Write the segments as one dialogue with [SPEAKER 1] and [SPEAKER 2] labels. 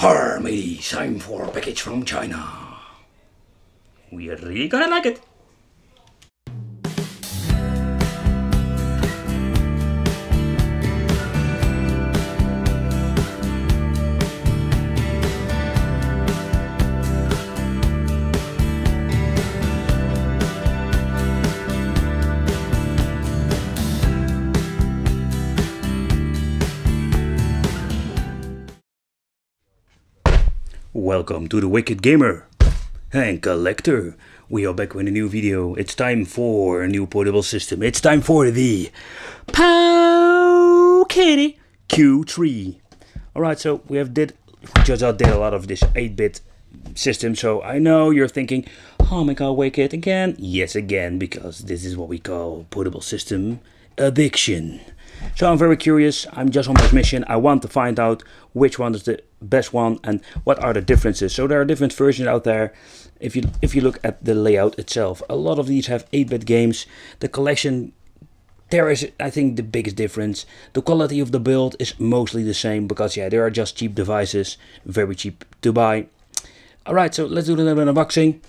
[SPEAKER 1] Har, matey, time for a package from China. We are really gonna like it. Welcome to the Wicked Gamer and Collector. We are back with a new video. It's time for a new portable system. It's time for the Powkiddy Q3. Alright, so we did a lot of this 8-bit system. So I know you're thinking, oh my god, Wicked again? Yes, again, because this is what we call portable system addiction. So I'm very curious. I'm just on this mission. I want to find out which one is the best one and what are the differences. So there are different versions out there. If you look at the layout itself, a lot of these have 8-bit games. The collection, there is, I think, the biggest difference. The quality of the build is mostly the same because yeah, they are just cheap devices, very cheap to buy. Alright, so let's do a little bit of unboxing.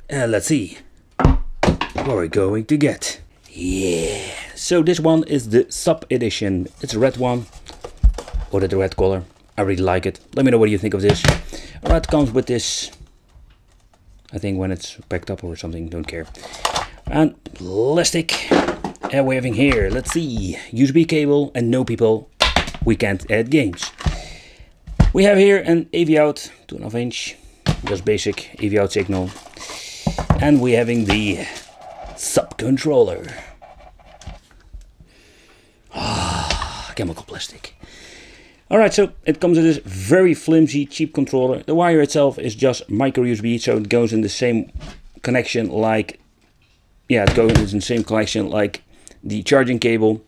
[SPEAKER 1] And let's see what we're going to get. Yeah, so this one is the Sub Edition. It's a red one, or the red color. I really like it. Let me know what you think of this. Alright, it comes with this, I think when it's packed up or something, don't care. And plastic. And we're having here, let's see, USB cable, and no people, we can't add games. We have here an AV out, 2.5 inch, just basic AV out signal. And we're having the Sub controller. Chemical plastic. Alright, so it comes with this very flimsy, cheap controller. The wire itself is just micro USB, so it goes in the same connection like, yeah, it goes in the same connection like the charging cable.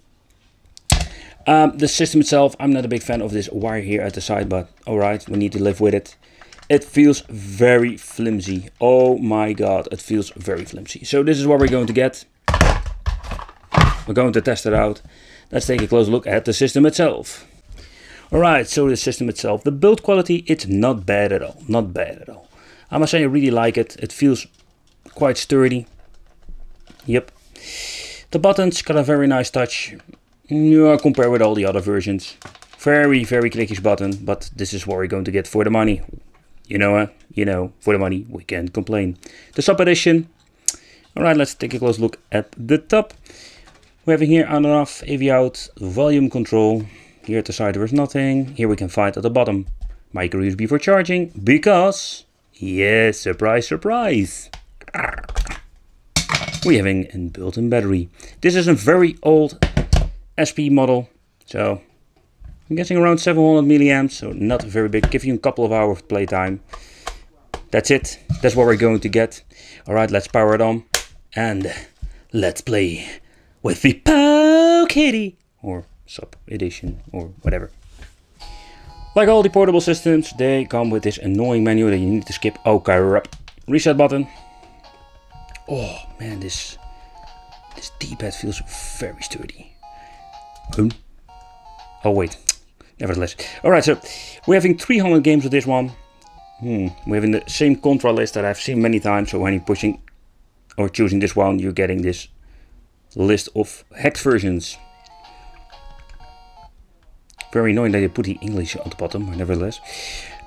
[SPEAKER 1] The system itself, I'm not a big fan of this wire here at the side, but alright, we need to live with it. It feels very flimsy. Oh my god, it feels very flimsy. So this is what we're going to get. We're going to test it out. Let's take a close look at the system itself. Alright, so the system itself. The build quality, it's not bad at all. Not bad at all. I must say I really like it. It feels quite sturdy. Yep. The buttons got a very nice touch. Yeah, compared with all the other versions. Very, very clickish button. But this is what we're going to get for the money. You know, for the money, we can't complain. The Sub Edition. Alright, let's take a close look at the top. We're having here on and off, AV out, volume control. Here at the side there is nothing. Here we can find at the bottom micro USB for charging. Because, yes, surprise, surprise. We're having a built-in battery. This is a very old SP model. So I'm guessing around 700 milliamps, so not very big. Give you a couple of hours of playtime. That's it. That's what we're going to get. Alright, let's power it on. And let's play with the Powkiddy. Or Sub Edition, or whatever. Like all the portable systems, they come with this annoying menu that you need to skip. Oh, crap. Reset button. Oh, man, this D-pad feels very sturdy. Oh, wait. Nevertheless. Alright, so we're having 300 games with this one. We're having the same contra list that I've seen many times. So when you're pushing or choosing this one, you're getting this list of hacked versions. Very annoying that they put the English on the bottom, but nevertheless.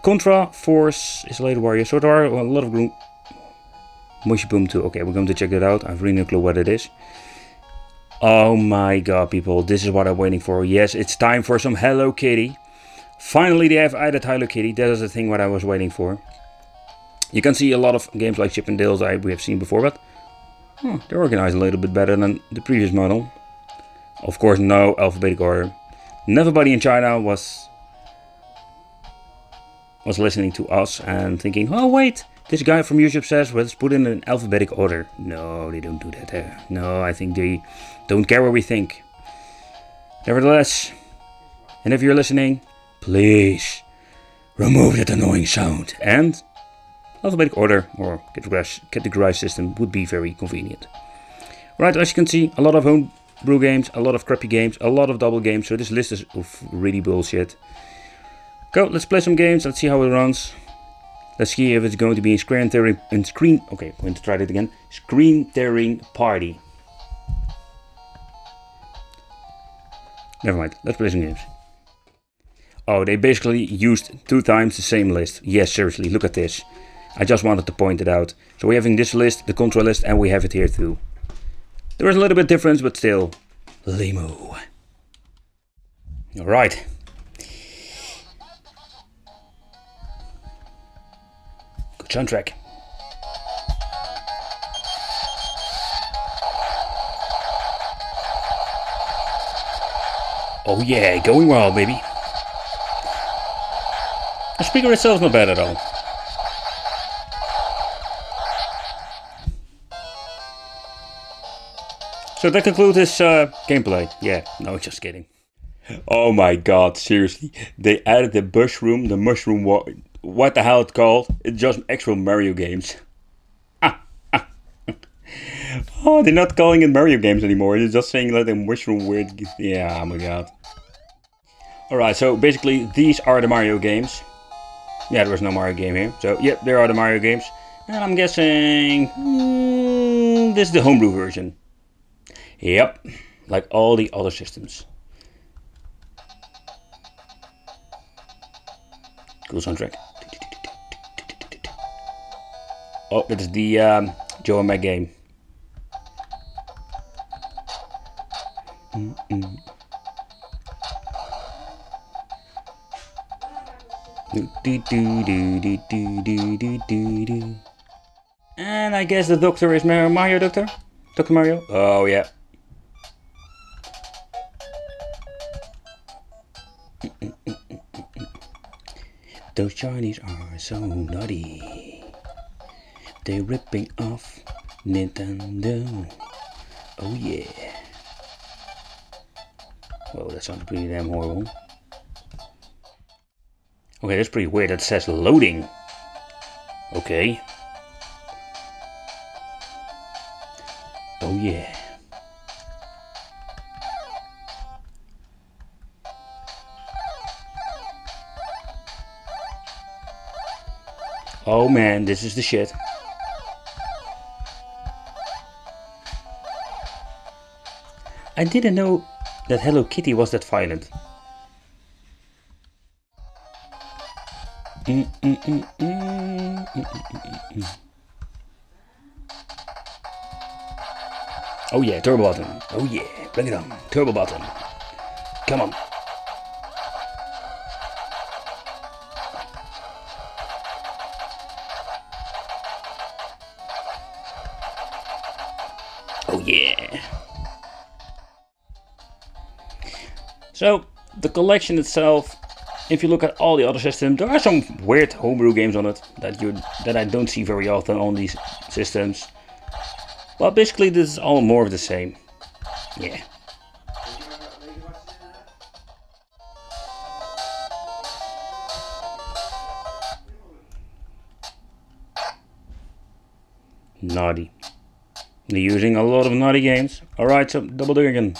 [SPEAKER 1] Contra, Force, Isolated Warrior. So there are a lot of Mushy Boom too. Okay, we're going to check that out. I have really no clue what it is. Oh my god, people, this is what I'm waiting for. Yes, it's time for some Hello Kitty. Finally, they have added Hello Kitty. That is the thing what I was waiting for. You can see a lot of games like Chip and Dale's we have seen before, but they're organized a little bit better than the previous model. Of course, no alphabetic order. Everybody in China was listening to us and thinking, oh wait, this guy from YouTube says let's put in an alphabetic order. No, they don't do that. No, I think they don't care what we think. Nevertheless, and if you're listening, please remove that annoying sound. And alphabetic order or categorized system would be very convenient. Right, as you can see, a lot of home brew games, a lot of crappy games, a lot of double games. So this list is really bullshit. Go, let's play some games. Let's see how it runs. Let's see if it's going to be a screen tearing Okay, I'm going to try that again. Screen tearing party. Never mind. Let's play some games. Oh, they basically used 2 times the same list. Yes, seriously, look at this. I just wanted to point it out. So we're having this list, the control list, and we have it here too. There is a little bit difference, but still, lame-o. Alright. Good soundtrack. Oh yeah, going well, baby. The speaker itself is not bad at all. So that concludes this gameplay. Yeah, no, just kidding. Oh my god, seriously. They added the mushroom, what the hell it's called? It's just actual Mario games. Oh, they're not calling it Mario games anymore. They're just saying like the mushroom weird. Yeah, oh my god. Alright, so basically these are the Mario games. Yeah, there was no Mario game here. So, yep, there are the Mario games. And I'm guessing this is the homebrew version. Yep, like all the other systems. Cool soundtrack. Oh, that is the Joe and Meg game. And I guess the doctor is Mario Doctor? Dr. Mario? Oh yeah. Those Chinese are so naughty. They're ripping off Nintendo. Oh yeah. Whoa, that sounds pretty damn horrible. Okay, that's pretty weird. That says loading. Okay. Oh yeah. Oh man, this is the shit. I didn't know that Hello Kitty was that violent. Oh yeah, turbo button. Oh yeah, bring it on. Turbo button. Come on. Oh yeah. So the collection itself, if you look at all the other systems, there are some weird homebrew games on it that I don't see very often on these systems. But basically this is all more of the same. Yeah. Naughty. They're using a lot of naughty games. Alright, so double dig again.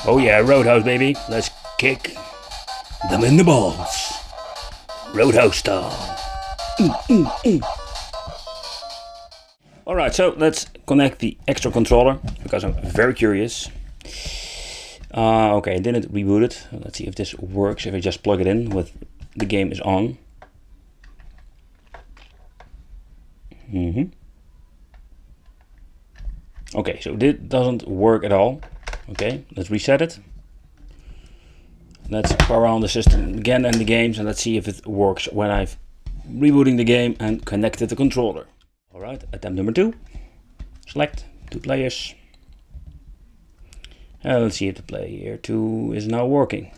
[SPEAKER 1] Oh yeah, Roadhouse baby. Let's kick them in the balls. Roadhouse style. Alright, so let's connect the extra controller because I'm very curious. Okay, I didn't reboot it. Let's see if this works. If I just plug it in with the game is on. Okay, so this doesn't work at all. Okay, let's reset it. Let's power on the system again and the games, and let's see if it works when I've rebooting the game and connected the controller. Alright, attempt number 2. Select 2 players. And let's see if the player 2 is now working.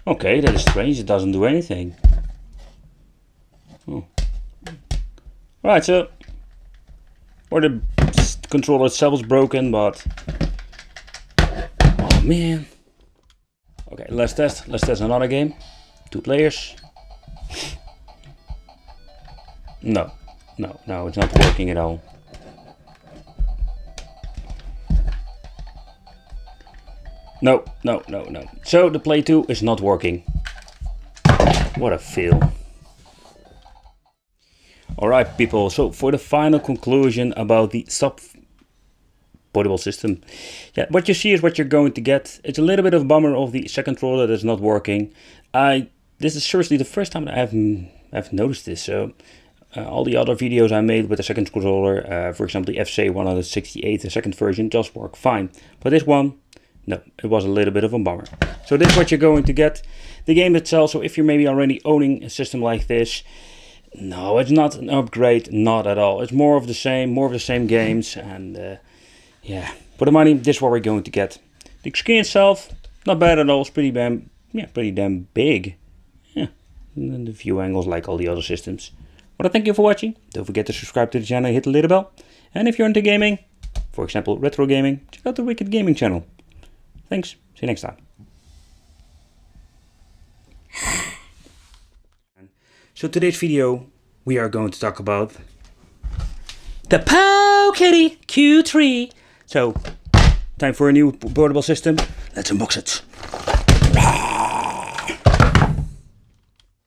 [SPEAKER 1] Okay, that is strange, it doesn't do anything. Right, so or the controller itself is broken, but oh man. Okay, let's test another game. 2 players. No, it's not working at all. No. So the Play 2 is not working. What a fail. Alright people, so for the final conclusion about the sub portable system. Yeah, what you see is what you're going to get. It's a little bit of a bummer of the second controller that's not working. This is seriously the first time that I've noticed this. So all the other videos I made with the second controller, for example the FCA 168, the second version, just work fine. But this one, no, it was a little bit of a bummer. So this is what you're going to get. The game itself, so if you're maybe already owning a system like this, no, it's not an upgrade, not at all. It's more of the same games, and yeah, for the money, this is what we're going to get. The screen itself, not bad at all. It's pretty damn big. Yeah, and the view angles like all the other systems. But I thank you for watching. Don't forget to subscribe to the channel, hit the little bell. And if you're into gaming, for example retro gaming, check out the Wicked Gaming channel. Thanks, see you next time. So today's video, we are going to talk about the Powkiddy Q3. So, time for a new portable system. Let's unbox it.